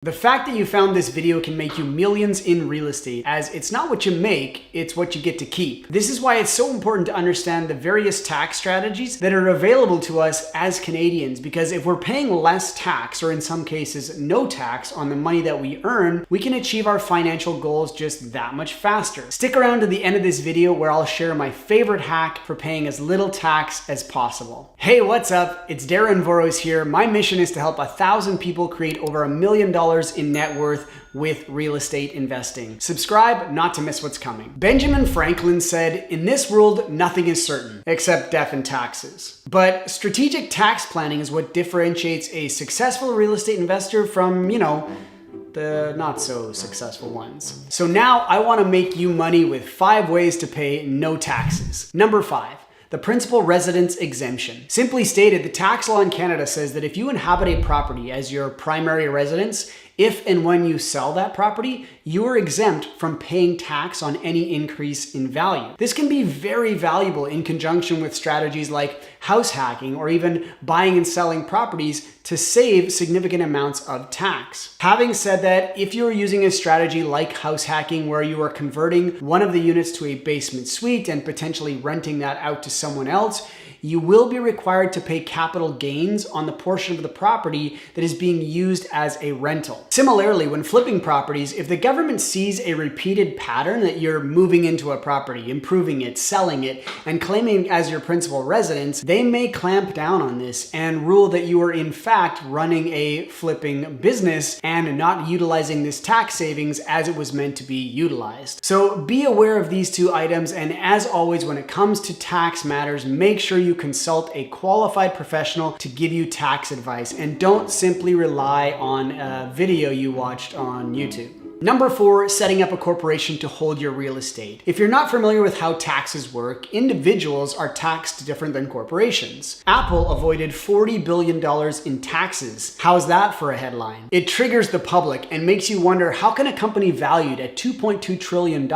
The fact that you found this video can make you millions in real estate, as it's not what you make, it's what you get to keep. This is why it's so important to understand the various tax strategies that are available to us as Canadians, because if we're paying less tax, or in some cases no tax, on the money that we earn, we can achieve our financial goals just that much faster. Stick around to the end of this video where I'll share my favorite hack for paying as little tax as possible. Hey, what's up? It's Darren Voros here. My mission is to help 1,000 people create over $1 million in net worth with real estate investing. Subscribe not to miss what's coming. Benjamin Franklin said, "In this world, nothing is certain except death and taxes." But strategic tax planning is what differentiates a successful real estate investor from, the not so successful ones. So now I want to make you money with 5 ways to pay no taxes. Number 5. The principal residence exemption. Simply stated, the tax law in Canada says that if you inhabit a property as your primary residence, if and when you sell that property, you are exempt from paying tax on any increase in value. This can be very valuable in conjunction with strategies like house hacking or even buying and selling properties to save significant amounts of tax. Having said that, if you're using a strategy like house hacking where you are converting one of the units to a basement suite and potentially renting that out to someone else, you will be required to pay capital gains on the portion of the property that is being used as a rental. Similarly, when flipping properties, if the government sees a repeated pattern that you're moving into a property, improving it, selling it, and claiming it as your principal residence, they may clamp down on this and rule that you are in fact running a flipping business and not utilizing this tax savings as it was meant to be utilized. So be aware of these 2 items, and as always, when it comes to tax matters, make sure you consult a qualified professional to give you tax advice, and don't simply rely on a video you watched on YouTube. Number 4, setting up a corporation to hold your real estate. If you're not familiar with how taxes work, individuals are taxed different than corporations. Apple avoided $40 billion in taxes. How's that for a headline? It triggers the public and makes you wonder, how can a company valued at $2.2 trillion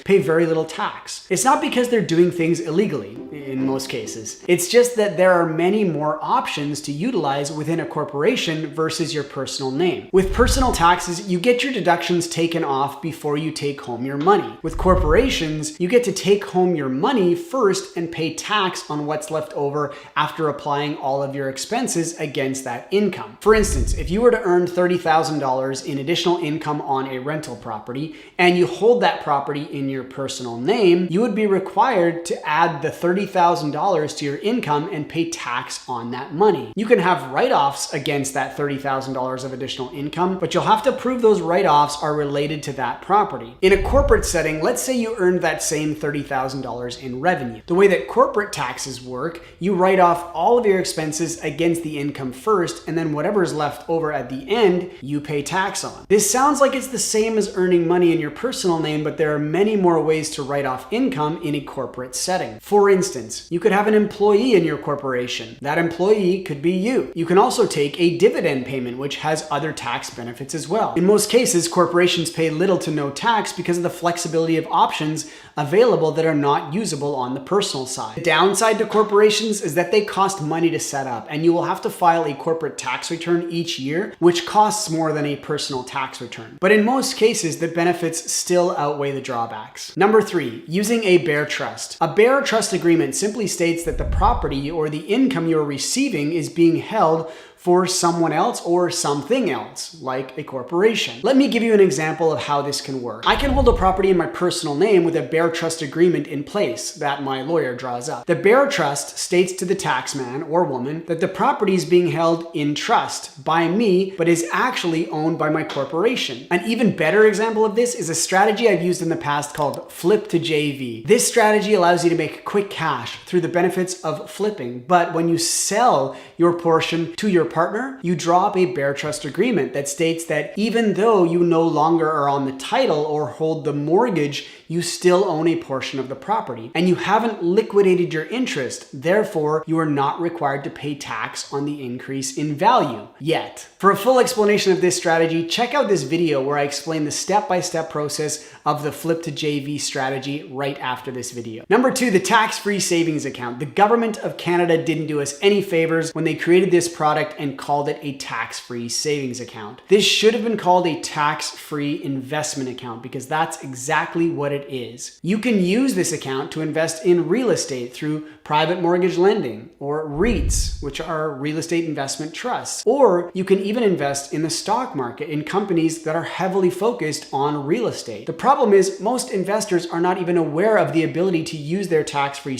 pay very little tax? It's not because they're doing things illegally, in most cases. It's just that there are many more options to utilize within a corporation versus your personal name. With personal taxes, you get your deductions taken off before you take home your money. With corporations, you get to take home your money first and pay tax on what's left over after applying all of your expenses against that income. For instance, if you were to earn $30,000 in additional income on a rental property and you hold that property in your personal name, you would be required to add the $30,000 to your income and pay tax on that money. You can have write-offs against that $30,000 of additional income, but you'll have to prove those write-offs are related to that property. In a corporate setting, let's say you earned that same $30,000 in revenue. The way that corporate taxes work, you write off all of your expenses against the income first, and then whatever is left over at the end, you pay tax on. This sounds like it's the same as earning money in your personal name, but there are many more ways to write off income in a corporate setting. For instance, you could have an employee in your corporation. That employee could be you. You can also take a dividend payment, which has other tax benefits as well. In most cases, corporations pay little to no tax because of the flexibility of options available that are not usable on the personal side. The downside to corporations is that they cost money to set up, and you will have to file a corporate tax return each year, which costs more than a personal tax return. But in most cases, the benefits still outweigh the drawbacks. Number 3, using a bare trust. A bare trust agreement simply states that the property or the income you're receiving is being held for someone else or something else, like a corporation. Let me give you an example of how this can work. I can hold a property in my personal name with a bare trust agreement in place that my lawyer draws up. The bare trust states to the taxman or woman that the property is being held in trust by me, but is actually owned by my corporation. An even better example of this is a strategy I've used in the past called Flip to JV. This strategy allows you to make quick cash through the benefits of flipping, but when you sell your portion to your partner, you draw up a bare trust agreement that states that even though you no longer are on the title or hold the mortgage, you still own a portion of the property and you haven't liquidated your interest. Therefore, you are not required to pay tax on the increase in value yet. For a full explanation of this strategy, check out this video where I explain the step-by-step process of the Flip to JV strategy right after this video. Number 2, the tax-free savings account. The government of Canada didn't do us any favors when they created this product and and called it a tax-free savings account. This should have been called a tax-free investment account because that's exactly what it is. You can use this account to invest in real estate through private mortgage lending or REITs, which are real estate investment trusts. Or you can even invest in the stock market in companies that are heavily focused on real estate. The problem is most investors are not even aware of the ability to use their tax-free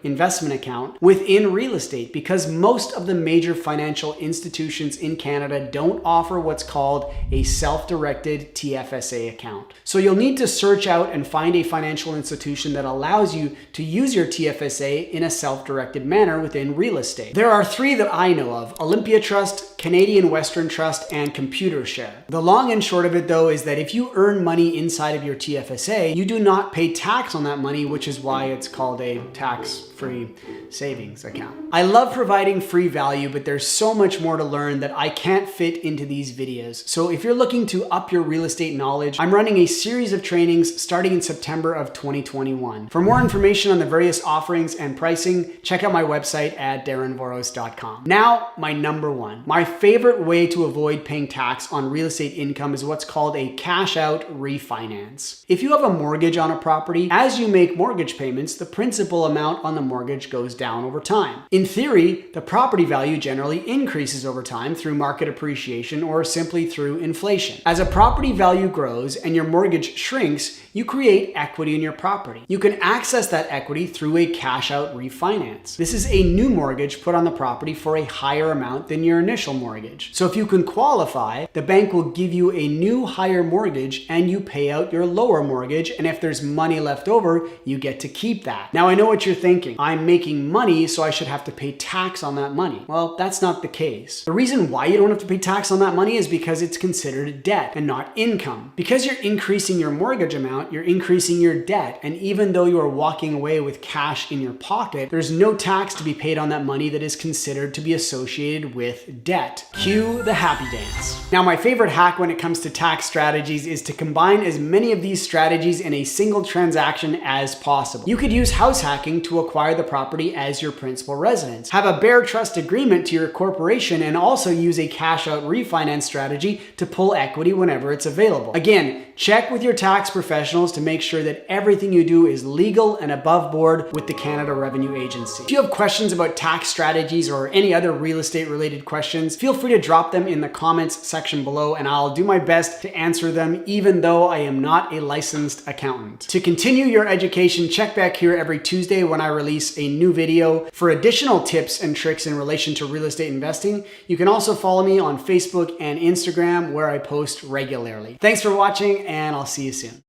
investment account within real estate because most of the major financial institutions in Canada don't offer what's called a self-directed TFSA account. So you'll need to search out and find a financial institution that allows you to use your TFSA in a self-directed manner within real estate. There are three that I know of: Olympia Trust, Canadian Western Trust, and Computershare. The long and short of it though is that if you earn money inside of your TFSA, you do not pay tax on that money, which is why it's called a tax-free savings account. I love providing free value, but there's so much more to learn that I can't fit into these videos. So if you're looking to up your real estate knowledge, I'm running a series of trainings starting in September of 2021. For more information on the various offerings and pricing, check out my website at darrenvoros.com. Now, my number one. My favorite way to avoid paying tax on real estate income is what's called a cash out refinance. If you have a mortgage on a property, as you make mortgage payments, the principal amount on the mortgage goes down over time. In theory, the property value generally increases over time through market appreciation or simply through inflation. As a property value grows and your mortgage shrinks, you create equity in your property. You can access that equity through a cash out refinance. This is a new mortgage put on the property for a higher amount than your initial mortgage. So if you can qualify, the bank will give you a new higher mortgage and you pay out your lower mortgage, and if there's money left over, you get to keep that. Now I know what you're thinking. I'm making money, so I should have to pay tax on that money. Well, that's not the case. The reason why you don't have to pay tax on that money is because it's considered debt and not income. Because you're increasing your mortgage amount, you're increasing your debt, and even though you are walking away with cash in your pocket, there's no tax to be paid on that money that is considered to be associated with debt. Cue the happy dance. Now, my favorite hack when it comes to tax strategies is to combine as many of these strategies in a single transaction as possible. You could use house hacking to acquire the property as your principal residence, have a bare trust agreement to your corporation, and also use a cash out refinance strategy to pull equity whenever it's available. Again, check with your tax professionals to make sure that everything you do is legal and above board with the Canada Revenue Agency. If you have questions about tax strategies or any other real estate related questions, feel free to drop them in the comments section below and I'll do my best to answer them, even though I am not a licensed accountant. To continue your education, check back here every Tuesday when I release a new video. For additional tips and tricks in relation to real estate investing, you can also follow me on Facebook and Instagram where I post regularly. Thanks for watching and I'll see you soon.